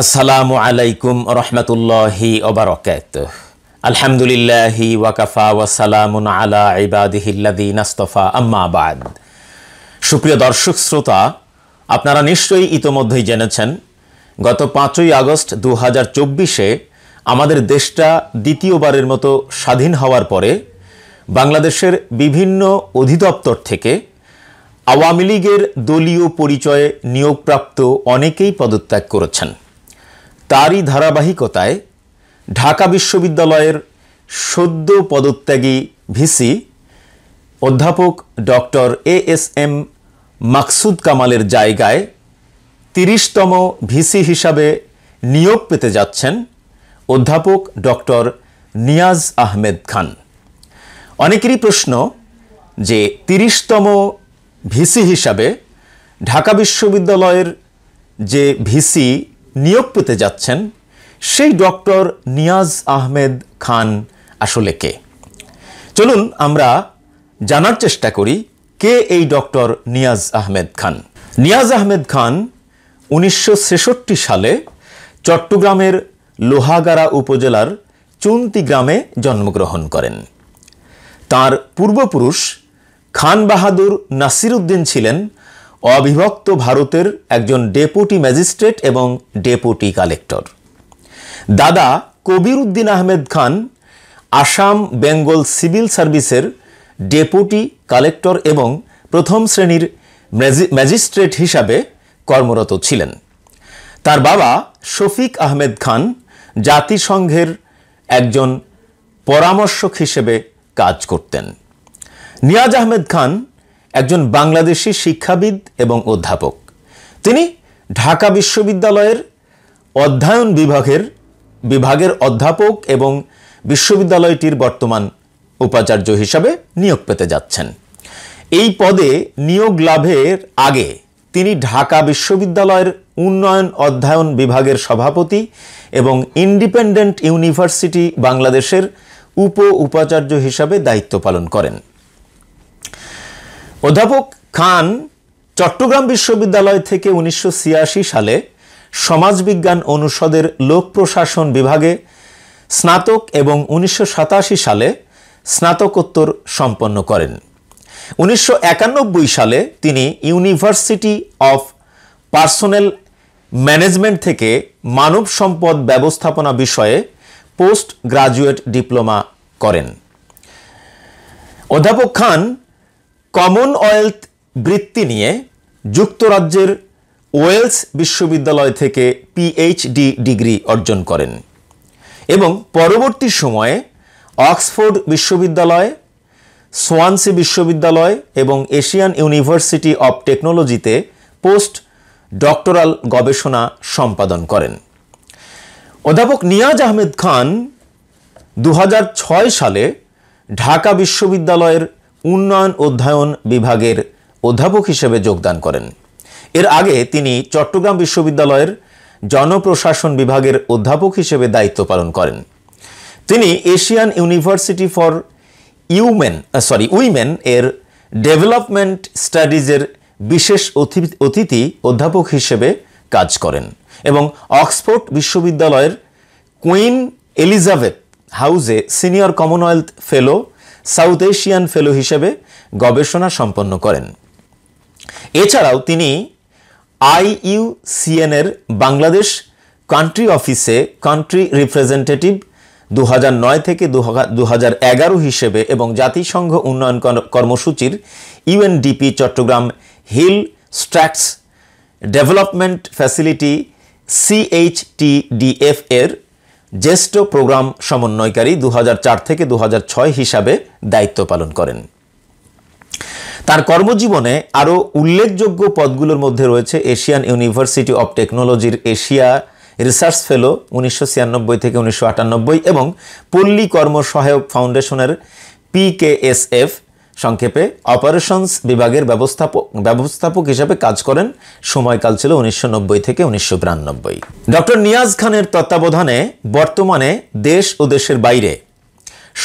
আসসালামু আলাইকুম রহমতুল্লাহি ওবারাকাতুহু। আলহামদুলিল্লাহি ওয়াকাফা ওয়াসালামুন আলা ইবাদিহিল্লাযীনা ইসতাফা আম্মা বাদ। সুপ্রিয় দর্শক শ্রোতা, আপনারা নিশ্চয়ই ইতোমধ্যেই জেনেছেন গত 5ই আগস্ট 2024-এ আমাদের দেশটা দ্বিতীয়বারের মতো স্বাধীন হওয়ার পরে বাংলাদেশের বিভিন্ন অধিদপ্তর থেকে আওয়ামী লীগের দলীয় পরিচয়ে নিয়োগপ্রাপ্ত অনেকেই পদত্যাগ করেছেন। তারই ধারাবাহিকতায় ঢাকা বিশ্ববিদ্যালয়ের সদ্য পদত্যাগী ভিসি অধ্যাপক ডক্টর এএসএম মাকসুদ কামালের জায়গায় 30তম ভিসি হিসাবে নিয়োগ পেতে যাচ্ছেন অধ্যাপক ডক্টর নিয়াজ আহমেদ খান। অনেকেরই প্রশ্ন যে 30তম ভিসি হিসাবে ঢাকা বিশ্ববিদ্যালয়ের যে ভিসি নিয়োগ পেতে যাচ্ছেন সেই ডক্টর নিয়াজ আহমেদ খান আসলে কে? চলুন আমরা জানার চেষ্টা করি কে এই ডক্টর নিয়াজ আহমেদ খান। নিয়াজ আহমেদ খান 1966 সালে চট্টগ্রামের লোহাগাড়া উপজেলার চুন্তি গ্রামে জন্মগ্রহণ করেন। তার পূর্বপুরুষ খান বাহাদুর নাসিরউদ্দিন ছিলেন অবিভক্ত ভারতের একজন ডেপুটি ম্যাজিস্ট্রেট এবং ডেপুটি কালেক্টর। দাদা কবির উদ্দিন আহমেদ খান আসাম বেঙ্গল সিভিল সার্ভিসের ডেপুটি কালেক্টর এবং প্রথম শ্রেণীর ম্যাজিস্ট্রেট হিসাবে কর্মরত ছিলেন। তার বাবা শফিক আহমেদ খান জাতিসংঘের একজন পরামর্শক হিসেবে কাজ করতেন। নিয়াজ আহমেদ খান একজন বাংলাদেশি শিক্ষাবিদ এবং অধ্যাপক। তিনি ঢাকা বিশ্ববিদ্যালয়ের অধ্যয়ন বিভাগের অধ্যাপক এবং বিশ্ববিদ্যালয়টির বর্তমান উপাচার্য হিসাবে নিয়োগ পেতে যাচ্ছেন। এই পদে নিয়োগ লাভের আগে তিনি ঢাকা বিশ্ববিদ্যালয়ের উন্নয়ন অধ্যয়ন বিভাগের সভাপতি এবং ইন্ডিপেন্ডেন্ট ইউনিভার্সিটি বাংলাদেশের উপাচার্য হিসাবে দায়িত্ব পালন করেন। অধ্যাপক খান চট্টগ্রাম বিশ্ববিদ্যালয় থেকে 1986 সালে সমাজবিজ্ঞান অনুষদের লোক প্রশাসন বিভাগে স্নাতক এবং 1987 সালে স্নাতকোত্তর সম্পন্ন করেন। 1991 সালে তিনি ইউনিভার্সিটি অফ পার্সোনেল ম্যানেজমেন্ট থেকে মানব সম্পদ ব্যবস্থাপনা বিষয়ে পোস্ট গ্রাজুয়েট ডিপ্লোমা করেন। অধ্যাপক খান কমনওয়েলথ বৃত্তি নিয়ে যুক্তরাজ্যের ওয়েলস বিশ্ববিদ্যালয় থেকে পিএইচডি ডিগ্রি অর্জন করেন এবং পরবর্তী সময়ে অক্সফোর্ড বিশ্ববিদ্যালয়, সোয়ানসি বিশ্ববিদ্যালয় এবং এশিয়ান ইউনিভার্সিটি অব টেকনোলজিতে পোস্ট ডক্টরাল গবেষণা সম্পাদন করেন। অধ্যাপক নিয়াজ আহমেদ খান 2006 সালে ঢাকা বিশ্ববিদ্যালয়ের উন্নয়ন অধ্যয়ন বিভাগের অধ্যাপক হিসেবে যোগদান করেন। এর আগে তিনি চট্টগ্রাম বিশ্ববিদ্যালয়ের জনপ্রশাসন বিভাগের অধ্যাপক হিসেবে দায়িত্ব পালন করেন। তিনি এশিয়ান ইউনিভার্সিটি ফর উইমেন এর ডেভেলপমেন্ট স্টাডিজের বিশেষ অতিথি অধ্যাপক হিসেবে কাজ করেন এবং অক্সফোর্ড বিশ্ববিদ্যালয়ের কুইন এলিজাবেথ হাউসে senior Commonwealth fellow, South Asian fellow হিসেবে গবেষণা সম্পন্ন করেন। এছাড়াও তিনি IUCN এর বাংলাদেশ কান্ট্রি অফিসে কান্ট্রি রিপ্রেজেন্টেটিভ 2009 থেকে 2011 হিসেবে এবং জাতিসংঘ উন্নয়ন কর্মসূচির UNDP Chittagong hill tracts development facility CHTDF এর জ্যেষ্ঠ প্রোগ্রাম সমন্বয়কারী 2004 থেকে 2006 হিসাবে দায়িত্ব পালন করেন। তার কর্মজীবনে আরও উল্লেখযোগ্য পদগুলোর মধ্যে রয়েছে এশিয়ান ইউনিভার্সিটি অব টেকনোলজির এশিয়া রিসার্চ ফেলো 1996 থেকে 1998 এবং পল্লী কর্মসহায়ক ফাউন্ডেশনের PKSF সংক্ষেপে অপারেশনস বিভাগের ব্যবস্থাপক হিসেবে কাজ করেন। সময়কাল ছিল 1990 থেকে 1992। ডক্টর নিয়াজ খানের তত্ত্বাবধানে বর্তমানে দেশ ও দেশের বাইরে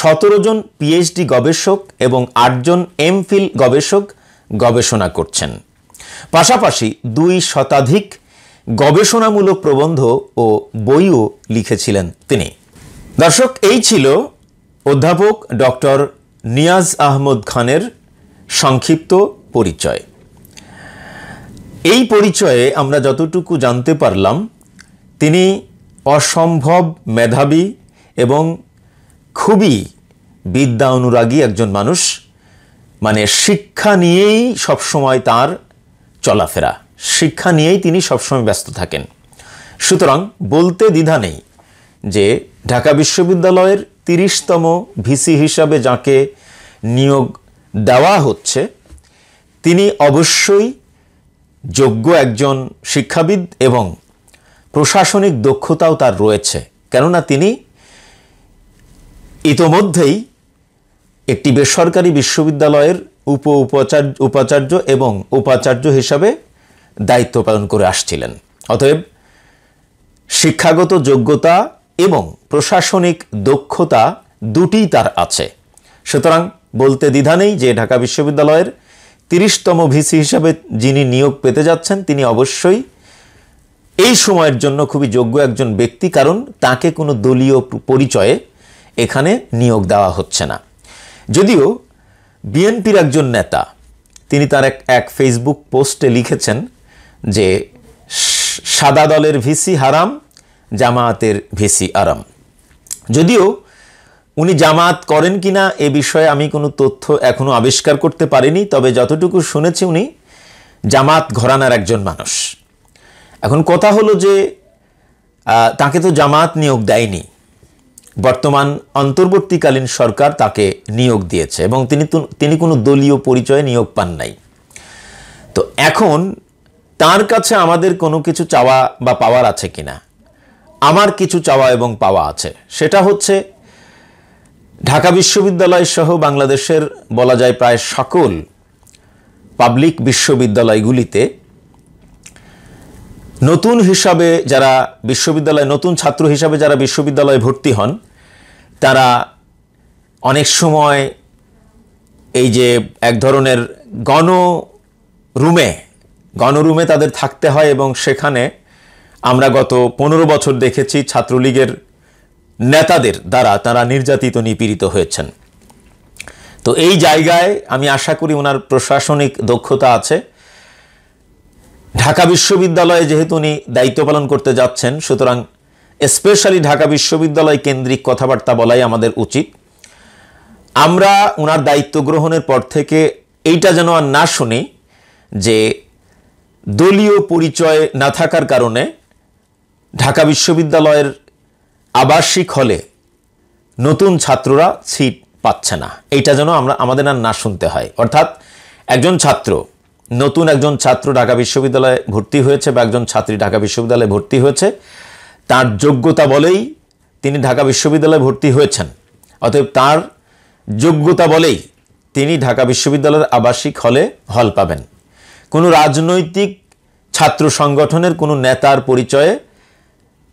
17 জন PhD গবেষক এবং 8 জন MPhil গবেষক গবেষণা করছেন। পাশাপাশি 2 শতাধিক গবেষণামূলক প্রবন্ধ ও বইও লিখেছিলেন তিনি। দর্শক, এই ছিল অধ্যাপক ডক্টর নিয়াজ আহমদ খানের সংক্ষিপ্ত পরিচয়। এই পরিচয়ে আমরা যতটুকু জানতে পারলাম, তিনি অসম্ভব মেধাবী এবং খুবই বিদ্যা অনুরাগী একজন মানুষ। মানে শিক্ষা নিয়েই সবসময় তার চলাফেরা, শিক্ষা নিয়েই তিনি সবসময় ব্যস্ত থাকেন। সুতরাং বলতে দ্বিধা নেই যে ঢাকা বিশ্ববিদ্যালয়ের 30তম ভিসি হিসাবে যাকে নিয়োগ দেওয়া হচ্ছে, তিনি অবশ্যই যোগ্য একজন শিক্ষাবিদ এবং প্রশাসনিক দক্ষতাও তার রয়েছে। কেননা তিনি ইতোমধ্যেই একটি বেসরকারি বিশ্ববিদ্যালয়ের উপাচার্য এবং উপাচার্য হিসাবে দায়িত্ব পালন করে আসছিলেন। অতএব শিক্ষাগত যোগ্যতা এবং প্রশাসনিক দক্ষতা দুটিই তার আছে। সুতরাং বলতে দ্বিধা নেই যে ঢাকা বিশ্ববিদ্যালয়ের 30তম ভিসি হিসাবে যিনি নিয়োগ পেতে যাচ্ছেন, তিনি অবশ্যই এই সময়ের জন্য খুবই যোগ্য একজন ব্যক্তি, কারণ তাকে কোনো দলীয় পরিচয়ে এখানে নিয়োগ দেওয়া হচ্ছে না। যদিও বিএনপির একজন নেতা, তিনি তার এক ফেসবুক পোস্টে লিখেছেন যে সাদা দলের ভিসি হারাম, জামায়াতের ভিসি আরাম। যদিও উনি জামায়াত করেন কিনা এ বিষয়ে আমি কোনো তথ্য এখনো আবিষ্কার করতে পারিনি, তবে যতটুকু শুনেছি উনি জামায়াত ঘরানার একজন মানুষ। এখন কথা হলো যে তাকে তো জামায়াত নিয়োগ দেয়নি, বর্তমান অন্তর্বর্তীকালীন সরকার তাকে নিয়োগ দিয়েছে এবং তিনি কোনো দলীয় পরিচয়ে নিয়োগ পান নাই। তো এখন তার কাছে আমাদের কোনো কিছু চাওয়া বা পাওয়ার আছে কিনা? আমার কিছু চাওয়া এবং পাওয়া আছে। সেটা হচ্ছে ঢাকা বিশ্ববিদ্যালয় সহ বাংলাদেশের বলা যায় প্রায় সকল পাবলিক বিশ্ববিদ্যালয়গুলিতে নতুন হিসাবে যারা বিশ্ববিদ্যালয় নতুন ছাত্র হিসাবে যারা বিশ্ববিদ্যালয়ে ভর্তি হন, তারা অনেক সময় এই যে এক ধরনের গণরুমে তাদের থাকতে হয় এবং সেখানে আমরা গত 15 বছর দেখেছি ছাত্রলীগের নেতাদের দ্বারা তারা নির্যাতিত নিপীড়িত হয়েছেন। তো এই জায়গায় আমি আশা করি ওনার প্রশাসনিক দক্ষতা আছে। ঢাকা বিশ্ববিদ্যালয়ে যেহেতু উনি দায়িত্ব পালন করতে যাচ্ছেন, সুতরাং স্পেশালি ঢাকা বিশ্ববিদ্যালয় কেন্দ্রিক কথাবার্তা বলাই আমাদের উচিত। আমরা ওনার দায়িত্ব গ্রহণের পর থেকে এইটা যেন আর না শুনি যে দলীয় পরিচয় না থাকার কারণে ঢাকা বিশ্ববিদ্যালয়ের আবাসিক হলে নতুন ছাত্ররা সিট পাচ্ছে না, এইটা যেন আমাদের আর না শুনতে হয়। অর্থাৎ নতুন একজন ছাত্র ঢাকা বিশ্ববিদ্যালয়ে ভর্তি হয়েছে বা একজন ছাত্রী ঢাকা বিশ্ববিদ্যালয়ে ভর্তি হয়েছে, তার যোগ্যতা বলেই তিনি ঢাকা বিশ্ববিদ্যালয়ে ভর্তি হয়েছেন। অতএব তার যোগ্যতা বলেই তিনি ঢাকা বিশ্ববিদ্যালয়ের আবাসিক হলে হল পাবেন। কোনো রাজনৈতিক ছাত্র সংগঠনের কোনো নেতার পরিচয়ে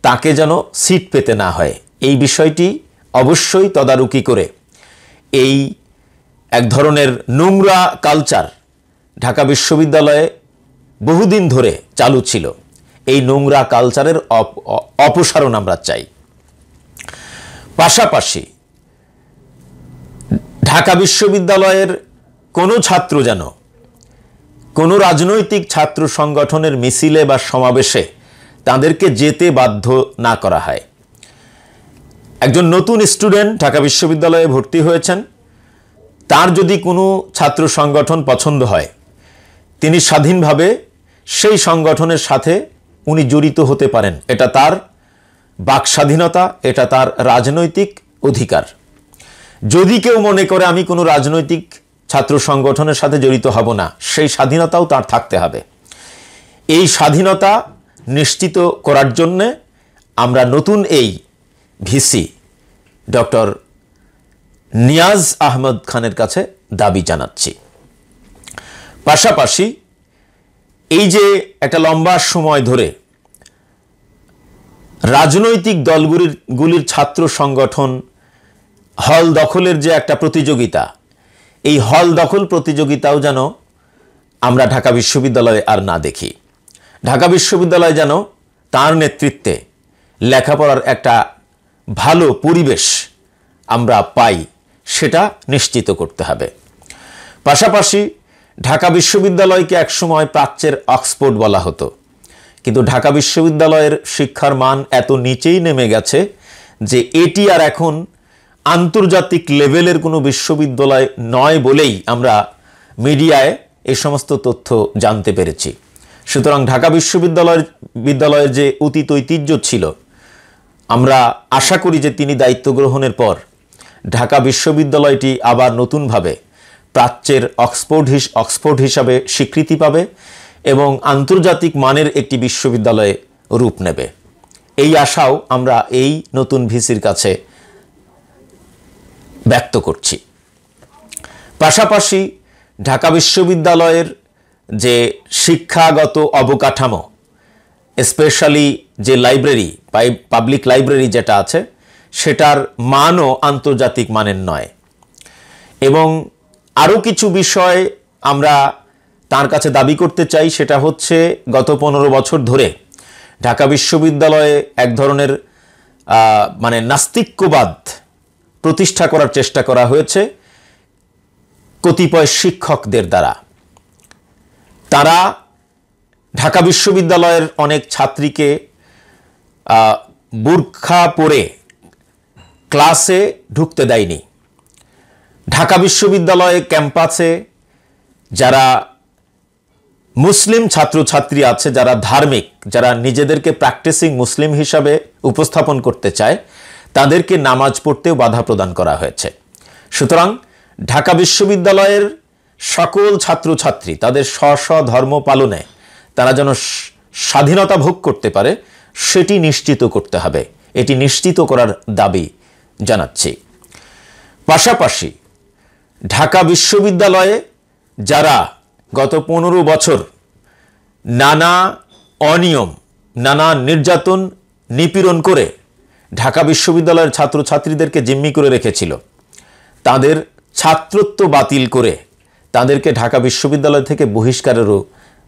তাকে যেন সিট পেতে না হয়, এই বিষয়টি অবশ্যই তদারকি করে এই এক ধরনের নোংরা কালচার ঢাকা বিশ্ববিদ্যালয়ে বহুদিন ধরে চালু ছিল, এই নোংরা কালচারের অপসারণ আমরা চাই। পাশাপাশি ঢাকা বিশ্ববিদ্যালয়ের কোনো ছাত্র যেন কোনো রাজনৈতিক ছাত্র সংগঠনের মিছিলে বা সমাবেশে তাদেরকে যেতে বাধ্য না করা হয়। একজন নতুন স্টুডেন্ট ঢাকা বিশ্ববিদ্যালয়ে ভর্তি হয়েছেন, তার যদি কোনো ছাত্র সংগঠন পছন্দ হয়, তিনি স্বাধীনভাবে সেই সংগঠনের সাথে উনি জড়িত হতে পারেন। এটা তার বাক স্বাধীনতা, এটা তার রাজনৈতিক অধিকার। যদি কেউ মনে করে আমি কোনো রাজনৈতিক ছাত্র সংগঠনের সাথে জড়িত হব না, সেই স্বাধীনতাও তার থাকতে হবে। এই স্বাধীনতা নিশ্চিত করার জন্যে আমরা নতুন এই ভিসি ডক্টর নিয়াজ আহমদ খানের কাছে দাবি জানাচ্ছি। পাশাপাশি এই যে একটা লম্বা সময় ধরে রাজনৈতিক দলগুলির ছাত্র সংগঠন হল দখলের যে একটা প্রতিযোগিতা, এই হল দখল প্রতিযোগিতাও যেন আমরা ঢাকা বিশ্ববিদ্যালয়ে আর না দেখি। ঢাকা বিশ্ববিদ্যালয় যেন তার নেতৃত্বে লেখাপড়ার একটা ভালো পরিবেশ আমরা পাই, সেটা নিশ্চিত করতে হবে। পাশাপাশি ঢাকা বিশ্ববিদ্যালয়কে একসময় প্রাচ্যের অক্সফোর্ড বলা হতো, কিন্তু ঢাকা বিশ্ববিদ্যালয়ের শিক্ষার মান এত নিচেই নেমে গেছে যে এটি আর এখন আন্তর্জাতিক লেভেলের কোনো বিশ্ববিদ্যালয় নয় বলেই আমরা মিডিয়ায় এই সমস্ত তথ্য জানতে পেরেছি। সুতরাং ঢাকা বিশ্ববিদ্যালয়ের যে অতীত ঐতিহ্য ছিল, আমরা আশা করি যে তিনি দায়িত্ব গ্রহণের পর ঢাকা বিশ্ববিদ্যালয়টি আবার নতুনভাবে প্রাচ্যের অক্সফোর্ড হিসাবে স্বীকৃতি পাবে এবং আন্তর্জাতিক মানের একটি বিশ্ববিদ্যালয়ে রূপ নেবে। এই আশাও আমরা এই নতুন ভিসির কাছে ব্যক্ত করছি। পাশাপাশি ঢাকা বিশ্ববিদ্যালয়ের যে শিক্ষাগত অবকাঠামো, স্পেশালি যে লাইব্রেরি, পাবলিক লাইব্রেরি যেটা আছে, সেটার মানও আন্তর্জাতিক মানের নয়। এবং আরও কিছু বিষয় আমরা তার কাছে দাবি করতে চাই, সেটা হচ্ছে গত 15 বছর ধরে ঢাকা বিশ্ববিদ্যালয়ে এক ধরনের নাস্তিক্যবাদ প্রতিষ্ঠা করার চেষ্টা করা হয়েছে কতিপয় শিক্ষকদের দ্বারা। তারা ঢাকা বিশ্ববিদ্যালয়ের অনেক ছাত্রীকে বুরখা পরে ক্লাসে ঢুকতে দেয়নি। ঢাকা বিশ্ববিদ্যালয়ে ক্যাম্পাসে যারা মুসলিম ছাত্রছাত্রী আছে, যারা ধার্মিক, যারা নিজেদেরকে প্র্যাকটিসিং মুসলিম হিসাবে উপস্থাপন করতে চায়, তাদেরকে নামাজ পড়তেও বাধা প্রদান করা হয়েছে। সুতরাং ঢাকা বিশ্ববিদ্যালয়ের সকল ছাত্রছাত্রী তাদের স্ব ধর্ম পালনে তারা যেন স্বাধীনতা ভোগ করতে পারে, সেটি নিশ্চিত করতে হবে। এটি নিশ্চিত করার দাবি জানাচ্ছি। পাশাপাশি ঢাকা বিশ্ববিদ্যালয়ে যারা গত 15 বছর নানা অনিয়ম, নানা নির্যাতন, নিপীড়ন করে ঢাকা বিশ্ববিদ্যালয়ের ছাত্রছাত্রীদেরকে জিম্মি করে রেখেছিল, তাদের ছাত্রত্ব বাতিল করে তাদেরকে ঢাকা বিশ্ববিদ্যালয় থেকে বহিষ্কারেরও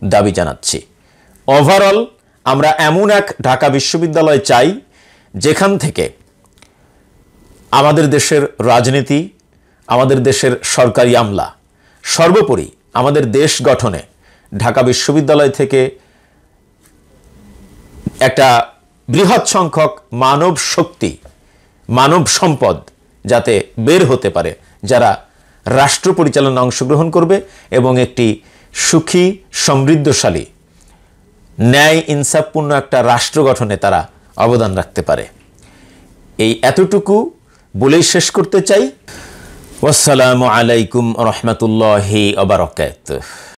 দাবি জানাচ্ছি। ওভারঅল আমরা এমন এক ঢাকা বিশ্ববিদ্যালয় চাই যেখান থেকে আমাদের দেশের রাজনীতি, আমাদের দেশের সরকারি আমলা, সর্বোপরি আমাদের দেশ গঠনে ঢাকা বিশ্ববিদ্যালয় থেকে একটা বৃহৎ সংখ্যক মানব শক্তি, মানব সম্পদ যাতে বের হতে পারে, যারা রাষ্ট্র পরিচালনা অংশগ্রহণ করবে এবং একটি সুখী, সমৃদ্ধশালী, ন্যায় ইনসাফপূর্ণ একটা রাষ্ট্র গঠনে তারা অবদান রাখতে পারে। এই এতটুকু বলেই শেষ করতে চাই। আসসালামু আলাইকুম রহমতুল্লাহি ওয়া বারাকাতুহু।